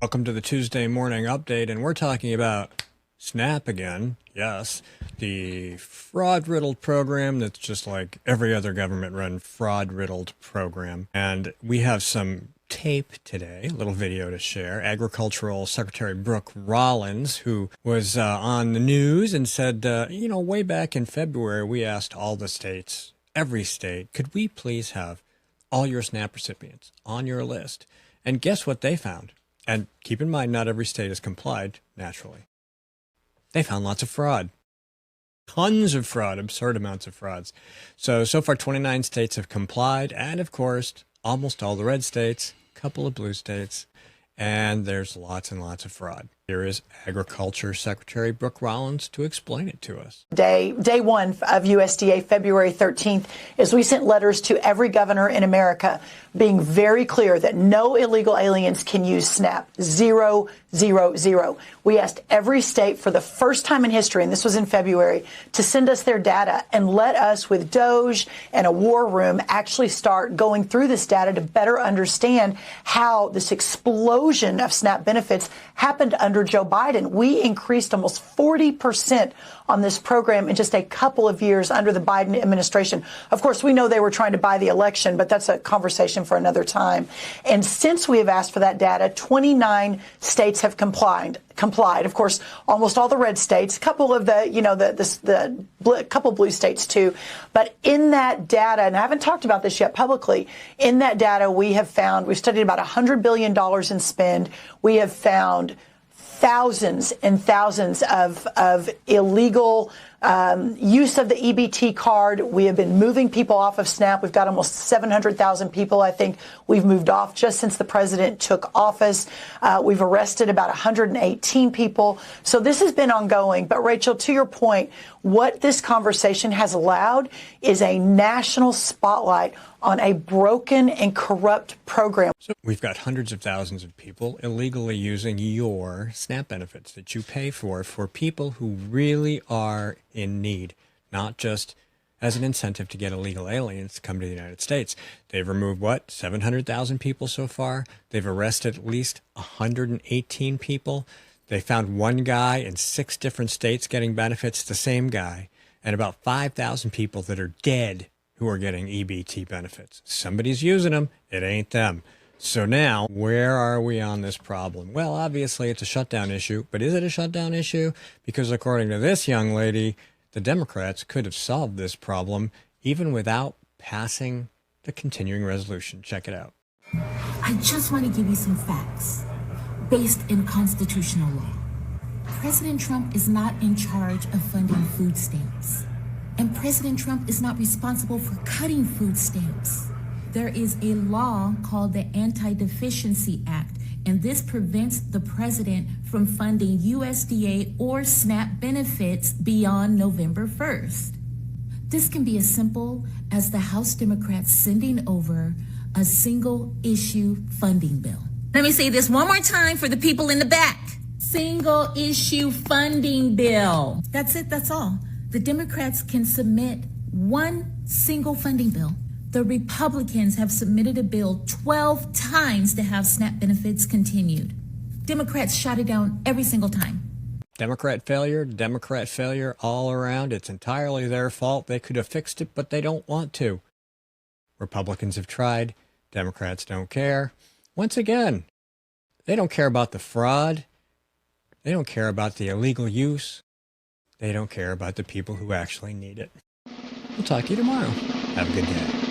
Welcome to the Tuesday morning update, and we're talking about SNAP again. Yes, the fraud-riddled program that's just like every other government-run fraud-riddled program. And we have some tape today, a little video to share. Agricultural Secretary Brooke Rollins, who was on the news and said, way back in February, we asked all the states, every state, could we please have all your SNAP recipients on your list? And guess what they found? And keep in mind, not every state has complied, naturally. They found lots of fraud. Tons of fraud, absurd amounts of frauds. So far, 29 states have complied, and of course, almost all the red states, a couple of blue states, and there's lots and lots of fraud. Here is Agriculture Secretary Brooke Rollins to explain it to us. Day one of USDA, February 13th, is we sent letters to every governor in America being very clear that no illegal aliens can use SNAP. 0, 0, 0. We asked every state for the first time in history, and this was in February, to send us their data and let us, with DOJ and a war room, actually start going through this data to better understand how this explosion of SNAP benefits happened under Joe Biden. We increased almost 40% on this program in just a couple of years under the Biden administration. Of course, we know they were trying to buy the election, but that's a conversation for another time. And since we have asked for that data, 29 states have complied. Of course, almost all the red states, a couple of couple blue states too. But in that data, and I haven't talked about this yet publicly, in that data we've studied about $100 billion in spend. We have found thousands and thousands of illegal use of the EBT card. We have been moving people off of SNAP. We've got almost 700,000 people, I think, we've moved off just since the president took office. We've arrested about 118 people. So this has been ongoing. But, Rachel, to your point, what this conversation has allowed is a national spotlight on a broken and corrupt program. So we've got hundreds of thousands of people illegally using your SNAP benefits that you pay for people who really are in need, not just as an incentive to get illegal aliens to come to the United States. They've removed, 700,000 people so far? They've arrested at least 118 people. They found one guy in 6 different states getting benefits, the same guy, and about 5,000 people that are dead who are getting EBT benefits. Somebody's using them. It ain't them. So now, where are we on this problem? Well, obviously, it's a shutdown issue. But is it a shutdown issue? Because according to this young lady, the Democrats could have solved this problem even without passing the continuing resolution. Check it out. I just want to give you some facts based in constitutional law. President Trump is not in charge of funding food stamps. And President Trump is not responsible for cutting food stamps. There is a law called the Anti-Deficiency Act, and this prevents the president from funding USDA or SNAP benefits beyond November 1st. This can be as simple as the House Democrats sending over a single-issue funding bill. Let me say this one more time for the people in the back. Single-issue funding bill. That's it, that's all. The Democrats can submit one single funding bill. The Republicans have submitted a bill 12 times to have SNAP benefits continued. Democrats shot it down every single time. Democrat failure all around. It's entirely their fault. They could have fixed it, but they don't want to. Republicans have tried. Democrats don't care. Once again, they don't care about the fraud. They don't care about the illegal use. They don't care about the people who actually need it. We'll talk to you tomorrow. Have a good day.